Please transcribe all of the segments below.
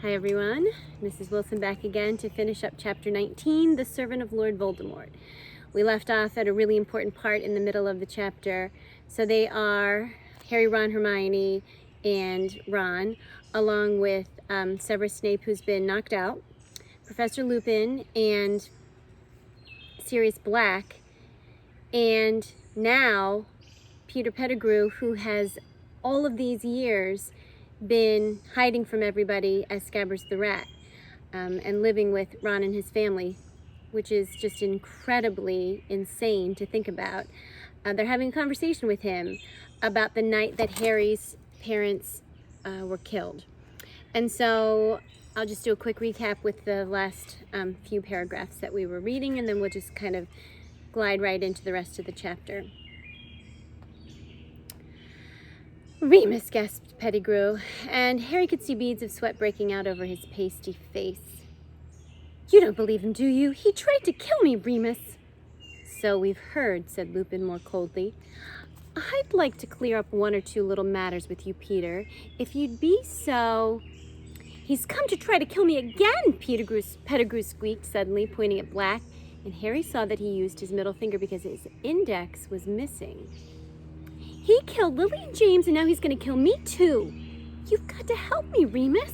Hi everyone, Mrs. Wilson back again to finish up chapter 19, The Servant of Lord Voldemort. We left off at a really important part in the middle of the chapter. So they are Harry, Ron, Hermione, and Ron, along with Severus Snape, who's been knocked out, Professor Lupin, and Sirius Black, and now Peter Pettigrew, who has all of these years been hiding from everybody as Scabbers the Rat, and living with Ron and his family, which is just incredibly insane to think about. They're having a conversation with him about the night that Harry's parents were killed. And so I'll just do a quick recap with the last few paragraphs that we were reading, and then we'll just kind of glide right into the rest of the chapter. Remus, gasped Pettigrew, and Harry could see beads of sweat breaking out over his pasty face. You don't believe him, do you? He tried to kill me, Remus. So we've heard, said Lupin more coldly. I'd like to clear up one or two little matters with you, Peter, if you'd be so... He's come to try to kill me again, Pettigrew squeaked suddenly, pointing at Black, and Harry saw that he used his middle finger because his index was missing. He killed Lily and James, and now he's going to kill me, too. You've got to help me, Remus.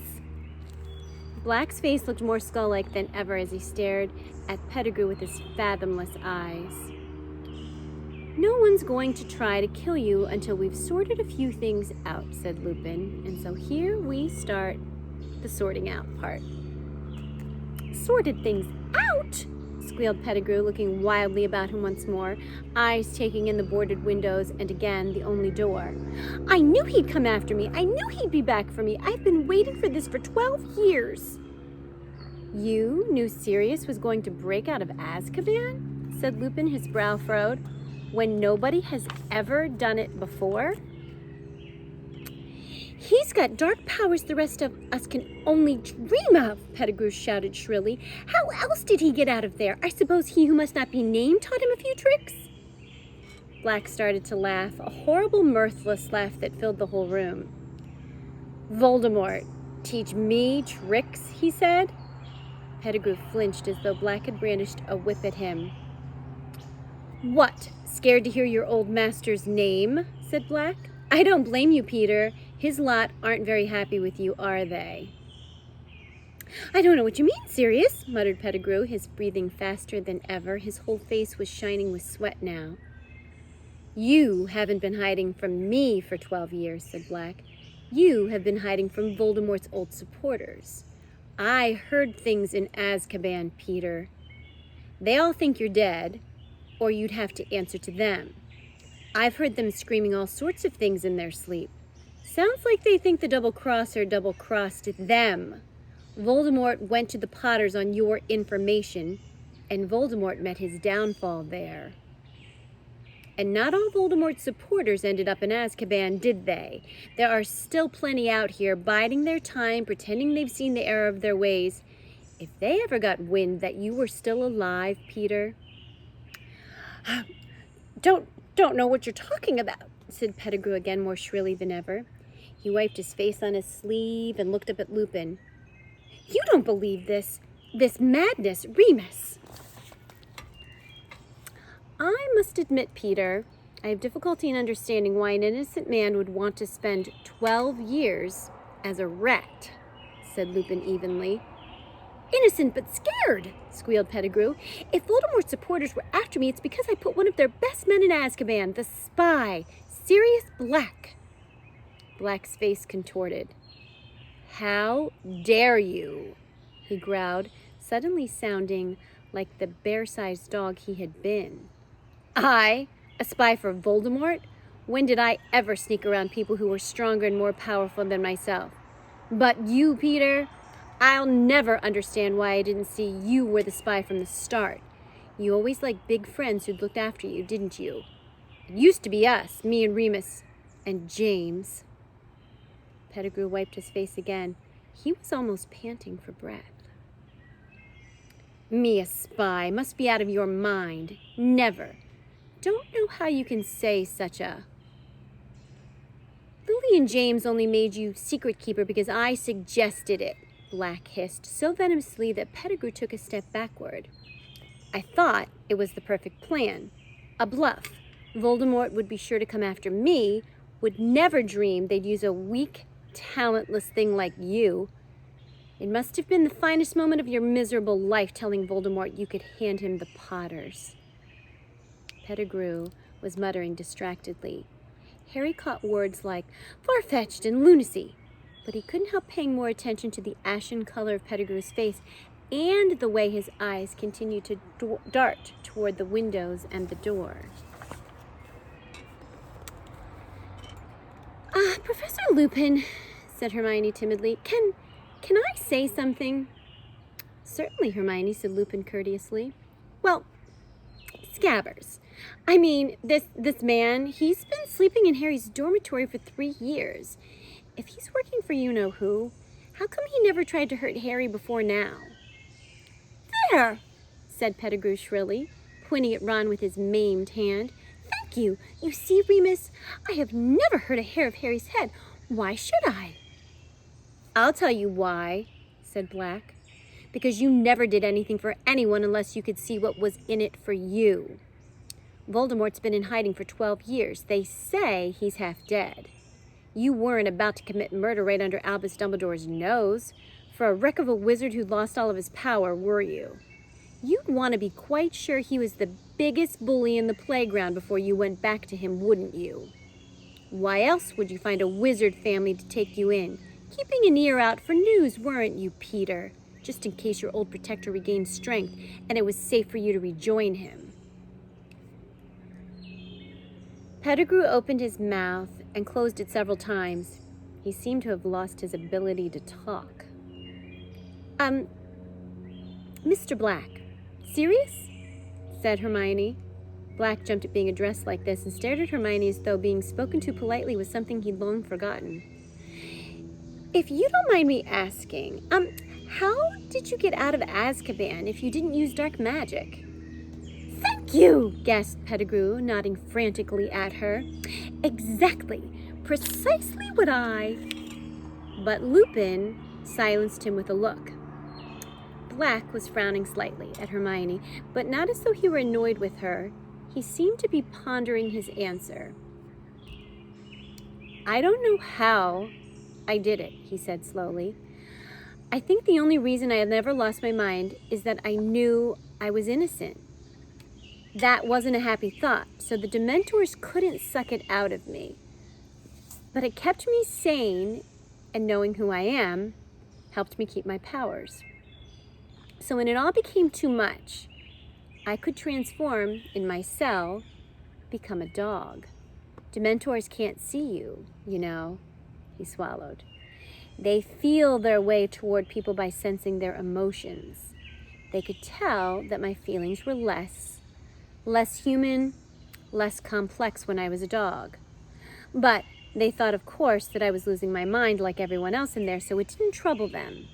Black's face looked more skull-like than ever as he stared at Pettigrew with his fathomless eyes. No one's going to try to kill you until we've sorted a few things out, said Lupin. And so here we start the sorting out part. Sorted things out? Squealed Pettigrew, looking wildly about him once more, eyes taking in the boarded windows and again the only door. I knew he'd come after me. I knew he'd be back for me. I've been waiting for this for 12 years. You knew Sirius was going to break out of Azkaban? Said Lupin, his brow furrowed, when nobody has ever done it before? He's got dark powers the rest of us can only dream of, Pettigrew shouted shrilly. How else did he get out of there? I suppose he who must not be named taught him a few tricks? Black started to laugh, a horrible, mirthless laugh that filled the whole room. Voldemort, teach me tricks, he said. Pettigrew flinched as though Black had brandished a whip at him. What, scared to hear your old master's name? Said Black. I don't blame you, Peter. His lot aren't very happy with you, are they? I don't know what you mean, Sirius, muttered Pettigrew, his breathing faster than ever. His whole face was shining with sweat now. You haven't been hiding from me for 12 years, said Black. You have been hiding from Voldemort's old supporters. I heard things in Azkaban, Peter. They all think you're dead, or you'd have to answer to them. I've heard them screaming all sorts of things in their sleep. Sounds like they think the double-crosser double-crossed them. Voldemort went to the Potters on your information, and Voldemort met his downfall there. And not all Voldemort's supporters ended up in Azkaban, did they? There are still plenty out here biding their time, pretending they've seen the error of their ways. If they ever got wind that you were still alive, Peter... Don't know what you're talking about, said Pettigrew again more shrilly than ever. He wiped his face on his sleeve and looked up at Lupin. You don't believe this madness, Remus. I must admit, Peter, I have difficulty in understanding why an innocent man would want to spend 12 years as a rat, said Lupin evenly. Innocent but scared, squealed Pettigrew. If Voldemort's supporters were after me, it's because I put one of their best men in Azkaban, the spy, Sirius Black. Black's face contorted. How dare you? He growled, suddenly sounding like the bear-sized dog he had been. I, a spy for Voldemort? When did I ever sneak around people who were stronger and more powerful than myself? But you, Peter... I'll never understand why I didn't see you were the spy from the start. You always liked big friends who'd looked after you, didn't you? It used to be us, me and Remus, and James. Pettigrew wiped his face again. He was almost panting for breath. Me a spy? Must be out of your mind. Never. Don't know how you can say such a... Lily and James only made you secret keeper because I suggested it, Black hissed so venomously that Pettigrew took a step backward. I thought it was the perfect plan. A bluff. Voldemort would be sure to come after me, would never dream they'd use a weak, talentless thing like you. It must have been the finest moment of your miserable life telling Voldemort you could hand him the Potters. Pettigrew was muttering distractedly. Harry caught words like far-fetched and lunacy, but he couldn't help paying more attention to the ashen color of Pettigrew's face and the way his eyes continued to dart toward the windows and the door. Professor Lupin, said Hermione timidly, can I say something? Certainly, Hermione, said Lupin courteously. Well, Scabbers. I mean, this man, he's been sleeping in Harry's dormitory for 3 years. If he's working for you-know-who, how come he never tried to hurt Harry before now? There, said Pettigrew shrilly, pointing at Ron with his maimed hand. Thank you. You see, Remus, I have never hurt a hair of Harry's head. Why should I? I'll tell you why, said Black. Because you never did anything for anyone unless you could see what was in it for you. Voldemort's been in hiding for 12 years. They say he's half dead. You weren't about to commit murder right under Albus Dumbledore's nose. For a wreck of a wizard who lost all of his power, were you? You'd want to be quite sure he was the biggest bully in the playground before you went back to him, wouldn't you? Why else would you find a wizard family to take you in? Keeping an ear out for news, weren't you, Peter? Just in case your old protector regained strength and it was safe for you to rejoin him. Pettigrew opened his mouth and closed it several times. He seemed to have lost his ability to talk. Mr. Black, Sirius? Said Hermione. Black jumped at being addressed like this and stared at Hermione as though being spoken to politely was something he'd long forgotten. If you don't mind me asking, how did you get out of Azkaban if you didn't use dark magic? Thank you, gasped Pettigrew, nodding frantically at her. Exactly. Precisely what I... But Lupin silenced him with a look. Black was frowning slightly at Hermione, but not as though he were annoyed with her. He seemed to be pondering his answer. I don't know how I did it, he said slowly. I think the only reason I have never lost my mind is that I knew I was innocent. That wasn't a happy thought, so the Dementors couldn't suck it out of me. But it kept me sane, and knowing who I am helped me keep my powers. So when it all became too much, I could transform in my cell, become a dog. Dementors can't see you, you know, he swallowed. They feel their way toward people by sensing their emotions. They could tell that my feelings were less human, less complex when I was a dog. But they thought, of course, that I was losing my mind like everyone else in there, so it didn't trouble them.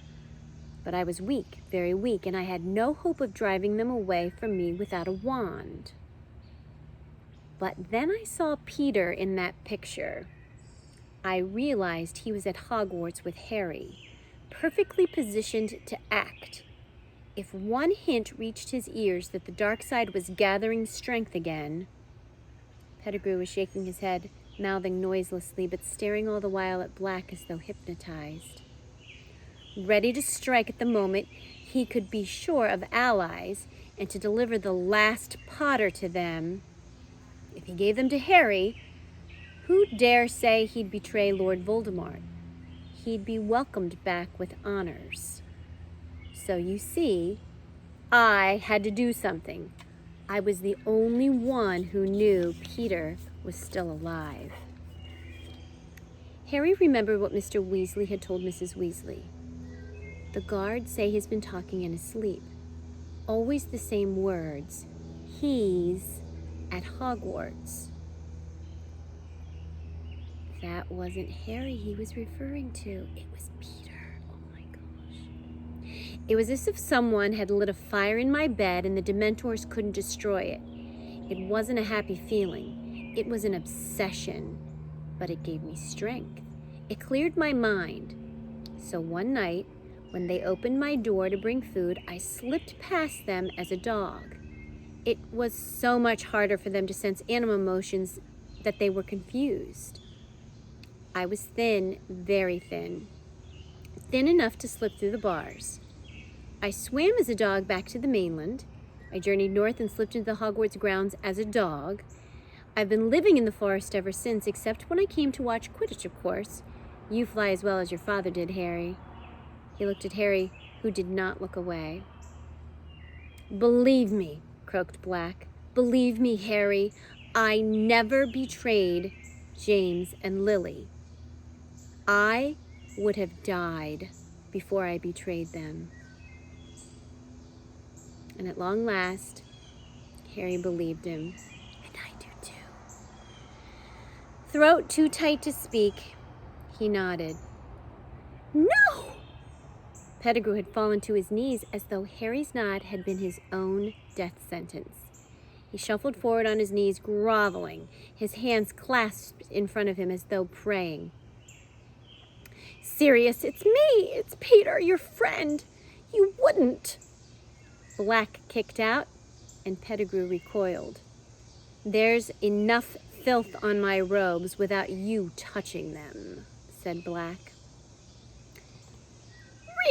But I was weak, very weak, and I had no hope of driving them away from me without a wand. But then I saw Peter in that picture. I realized he was at Hogwarts with Harry, perfectly positioned to act. If one hint reached his ears that the dark side was gathering strength again... Pettigrew was shaking his head, mouthing noiselessly, but staring all the while at Black as though hypnotized. Ready to strike at the moment he could be sure of allies and to deliver the last Potter to them. If he gave them to Harry, who dare say he'd betray Lord Voldemort? He'd be welcomed back with honors. So you see, I had to do something. I was the only one who knew Peter was still alive. Harry remembered what Mr. Weasley had told Mrs. Weasley. The guards say he's been talking in his sleep. Always the same words. He's at Hogwarts. That wasn't Harry he was referring to. It was Peter. Oh my gosh. It was as if someone had lit a fire in my bed and the Dementors couldn't destroy it. It wasn't a happy feeling. It was an obsession. But it gave me strength. It cleared my mind. So one night, When they opened my door to bring food, I slipped past them as a dog. It was so much harder for them to sense animal emotions that they were confused. I was thin, very thin. Thin enough to slip through the bars. I swam as a dog back to the mainland. I journeyed north and slipped into the Hogwarts grounds as a dog. I've been living in the forest ever since, except when I came to watch Quidditch, of course. You fly as well as your father did, Harry. He looked at Harry, who did not look away. Believe me, croaked Black. Believe me, Harry, I never betrayed James and Lily. I would have died before I betrayed them. And at long last, Harry believed him. And I do too. Throat too tight to speak, he nodded. No! Pettigrew had fallen to his knees as though Harry's nod had been his own death sentence. He shuffled forward on his knees, groveling, his hands clasped in front of him as though praying. Sirius, it's me! It's Peter, your friend! You wouldn't! Black kicked out, and Pettigrew recoiled. There's enough filth on my robes without you touching them, said Black.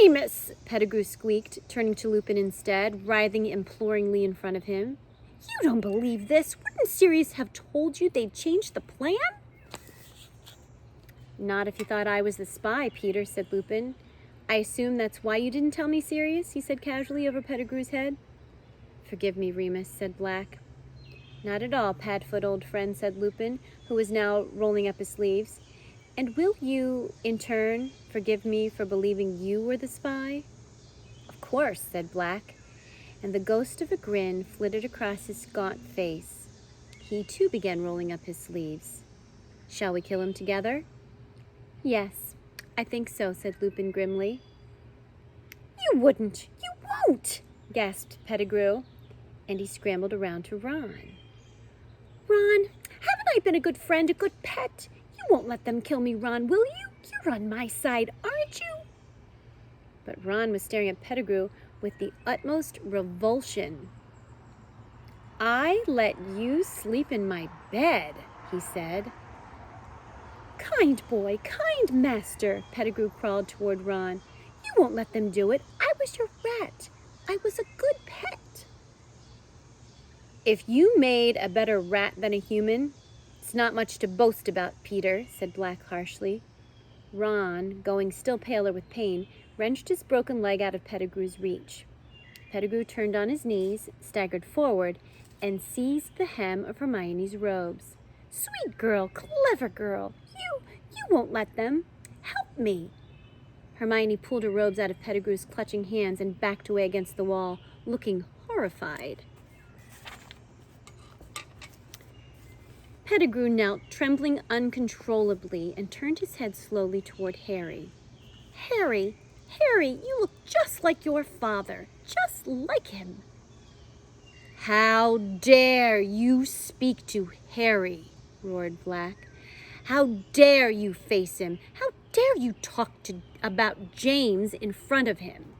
Remus, Pettigrew squeaked, turning to Lupin instead, writhing imploringly in front of him. You don't believe this. Wouldn't Sirius have told you they'd changed the plan? Not if you thought I was the spy, Peter, said Lupin. I assume that's why you didn't tell me, Sirius, he said casually over Pettigrew's head. Forgive me, Remus, said Black. Not at all, Padfoot, old friend, said Lupin, who was now rolling up his sleeves. And will you, in turn, forgive me for believing you were the spy? Of course, said Black, and the ghost of a grin flitted across his gaunt face. He, too, began rolling up his sleeves. Shall we kill him together? Yes, I think so, said Lupin grimly. You wouldn't! You won't! Gasped Pettigrew, and he scrambled around to Ron. Ron, haven't I been a good friend, a good pet? You won't let them kill me, Ron, will you? You're on my side, aren't you? But Ron was staring at Pettigrew with the utmost revulsion. I let you sleep in my bed, he said. Kind boy, kind master, Pettigrew crawled toward Ron. You won't let them do it. I was your rat. I was a good pet. If you made a better rat than a human, it's not much to boast about, Peter, said Black harshly. Ron, going still paler with pain, wrenched his broken leg out of Pettigrew's reach. Pettigrew turned on his knees, staggered forward, and seized the hem of Hermione's robes. Sweet girl, clever girl, you won't let them. Help me. Hermione pulled her robes out of Pettigrew's clutching hands and backed away against the wall, looking horrified. Pettigrew knelt, trembling uncontrollably, and turned his head slowly toward Harry. Harry, you look just like your father, just like him. How dare you speak to Harry, roared Black. How dare you face him? How dare you talk about James in front of him?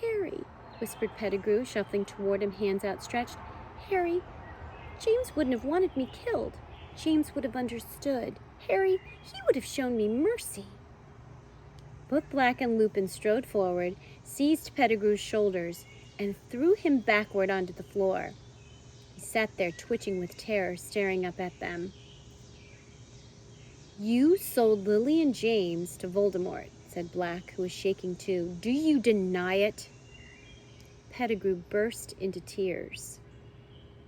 Harry, whispered Pettigrew, shuffling toward him, hands outstretched. Harry, James wouldn't have wanted me killed. James would have understood. Harry, he would have shown me mercy. Both Black and Lupin strode forward, seized Pettigrew's shoulders, and threw him backward onto the floor. He sat there twitching with terror, staring up at them. You sold Lily and James to Voldemort, said Black, who was shaking too. Do you deny it? Pettigrew burst into tears.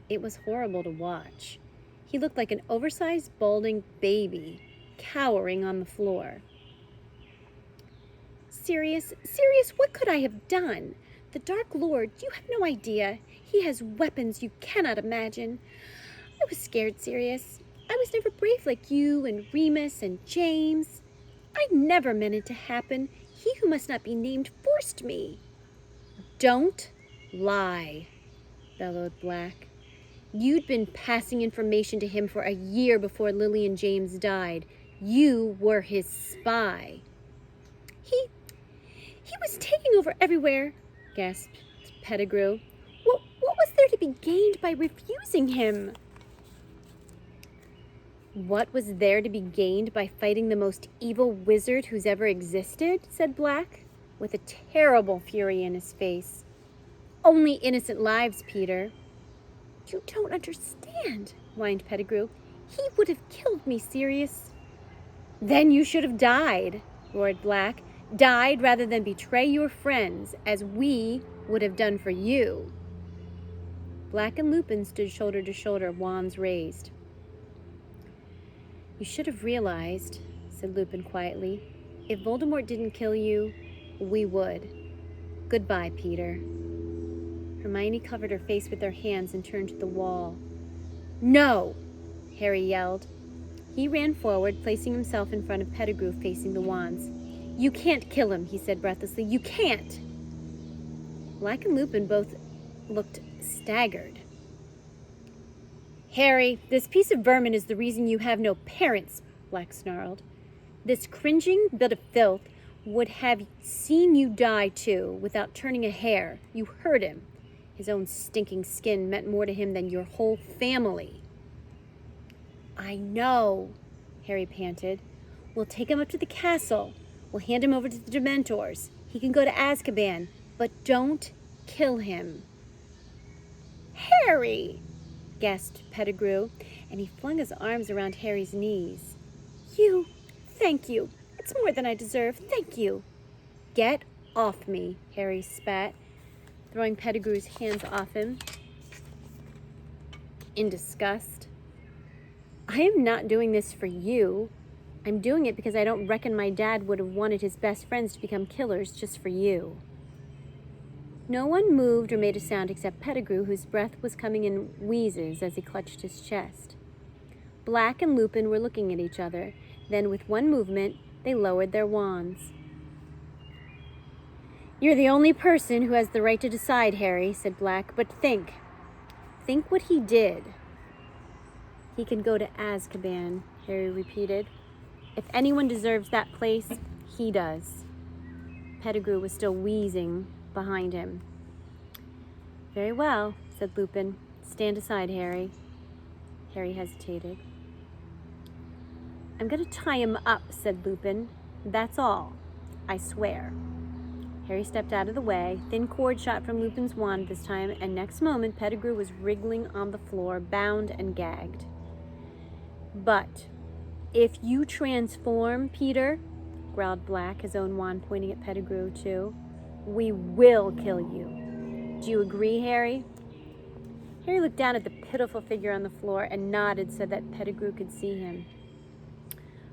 It was horrible to watch. He looked like an oversized, balding baby, cowering on the floor. Sirius, what could I have done? The Dark Lord, you have no idea. He has weapons you cannot imagine. I was scared, Sirius. I was never brave like you and Remus and James. I never meant it to happen. He who must not be named forced me. Don't lie, bellowed Black. You'd been passing information to him for a year before Lily and James died. You were his spy. He was taking over everywhere, gasped Pettigrew. What was there to be gained by refusing him? What was there to be gained by fighting the most evil wizard who's ever existed? Said Black, with a terrible fury in his face. Only innocent lives, Peter. You don't understand, whined Pettigrew. He would have killed me, Sirius. Then you should have died, roared Black. Died rather than betray your friends, as we would have done for you. Black and Lupin stood shoulder to shoulder, wands raised. You should have realized, said Lupin quietly, if Voldemort didn't kill you, we would. Goodbye, Peter. Hermione covered her face with her hands and turned to the wall. No! Harry yelled. He ran forward, placing himself in front of Pettigrew, facing the wands. You can't kill him, he said breathlessly. You can't! Black and Lupin both looked staggered. Harry, this piece of vermin is the reason you have no parents, Black snarled. This cringing bit of filth would have seen you die too, without turning a hair. You hurt him. His own stinking skin meant more to him than your whole family. I know, Harry panted. We'll take him up to the castle. We'll hand him over to the Dementors. He can go to Azkaban, but don't kill him. Harry, gasped Pettigrew, and he flung his arms around Harry's knees. Thank you. It's more than I deserve. Thank you. Get off me, Harry spat, throwing Pettigrew's hands off him in disgust. I am not doing this for you. I'm doing it because I don't reckon my dad would have wanted his best friends to become killers just for you. No one moved or made a sound except Pettigrew, whose breath was coming in wheezes as he clutched his chest. Black and Lupin were looking at each other. Then, with one movement, they lowered their wands. You're the only person who has the right to decide, Harry, said Black, but think. Think what he did. He can go to Azkaban, Harry repeated. If anyone deserves that place, he does. Pettigrew was still wheezing behind him. Very well, said Lupin. Stand aside, Harry. Harry hesitated. I'm going to tie him up, said Lupin. That's all. I swear. Harry stepped out of the way. Thin cord shot from Lupin's wand this time, and next moment Pettigrew was wriggling on the floor, bound and gagged. But if you transform, Peter, growled Black, his own wand pointing at Pettigrew too, we will kill you. Do you agree, Harry? Harry looked down at the pitiful figure on the floor and nodded so that Pettigrew could see him.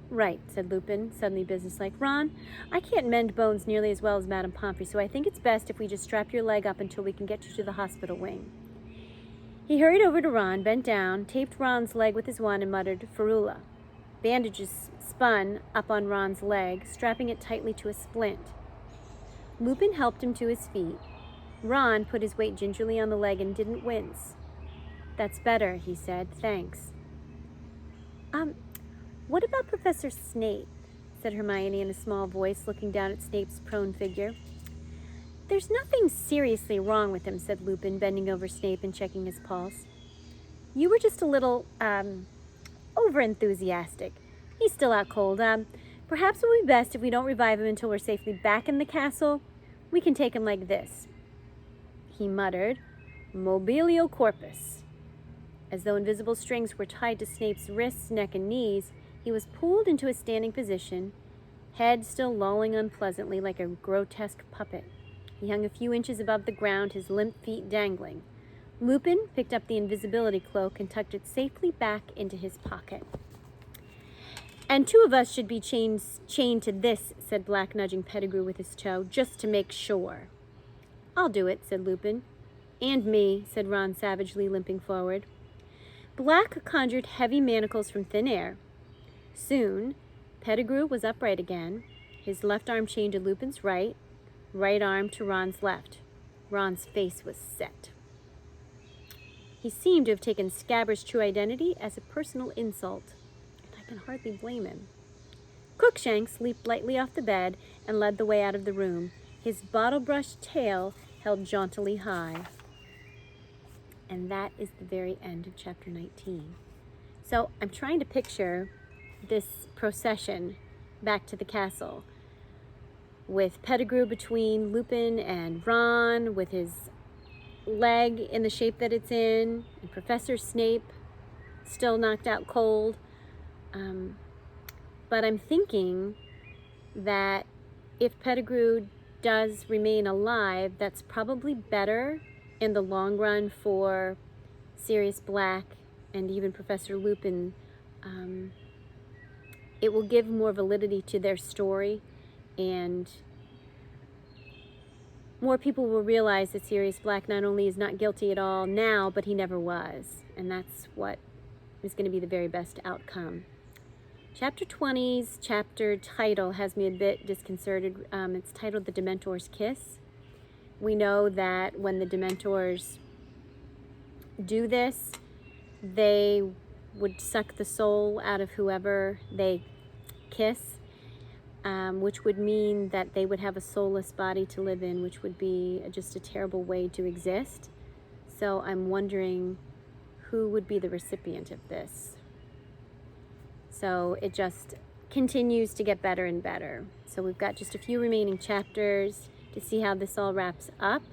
Right, said Lupin, suddenly businesslike. Ron, I can't mend bones nearly as well as Madame Pomfrey, so I think it's best if we just strap your leg up until we can get you to the hospital wing. He hurried over to Ron, bent down, taped Ron's leg with his wand, and muttered, Ferula. Bandages spun up on Ron's leg, strapping it tightly to a splint. Lupin helped him to his feet. Ron put his weight gingerly on the leg and didn't wince. That's better, he said. Thanks. What about Professor Snape? Said Hermione in a small voice, looking down at Snape's prone figure. There's nothing seriously wrong with him, said Lupin, bending over Snape and checking his pulse. You were just a little, over-enthusiastic. He's still out cold. Perhaps it would be best if we don't revive him until we're safely back in the castle. We can take him like this. He muttered, Mobilio corpus. As though invisible strings were tied to Snape's wrists, neck, and knees, he was pulled into a standing position, head still lolling unpleasantly like a grotesque puppet. He hung a few inches above the ground, his limp feet dangling. Lupin picked up the invisibility cloak and tucked it safely back into his pocket. And two of us should be chained to this, said Black, nudging Pettigrew with his toe, just to make sure. I'll do it, said Lupin. And me, said Ron savagely, limping forward. Black conjured heavy manacles from thin air. Soon, Pettigrew was upright again, his left arm chained to Lupin's right arm to Ron's left. Ron's face was set. He seemed to have taken Scabbers' true identity as a personal insult, and I can hardly blame him. Crookshanks leaped lightly off the bed and led the way out of the room, his bottle-brush tail held jauntily high. And that is the very end of chapter 19. So I'm trying to picture this procession back to the castle, with Pettigrew between Lupin and Ron, with his leg in the shape that it's in, and Professor Snape still knocked out cold. But I'm thinking that if Pettigrew does remain alive, that's probably better in the long run for Sirius Black and even Professor Lupin. It will give more validity to their story, and more people will realize that Sirius Black not only is not guilty at all now, but he never was. And that's what is going to be the very best outcome. Chapter 20's chapter title has me a bit disconcerted. It's titled The Dementor's Kiss. We know that when the Dementors do this, they would suck the soul out of whoever they kiss, which would mean that they would have a soulless body to live in, which would be just a terrible way to exist. So I'm wondering who would be the recipient of this. So it just continues to get better and better. So we've got just a few remaining chapters to see how this all wraps up,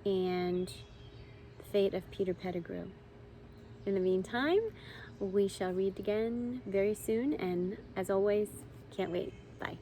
and the fate of Peter Pettigrew. In the meantime, we shall read again very soon, and as always, can't wait. Bye.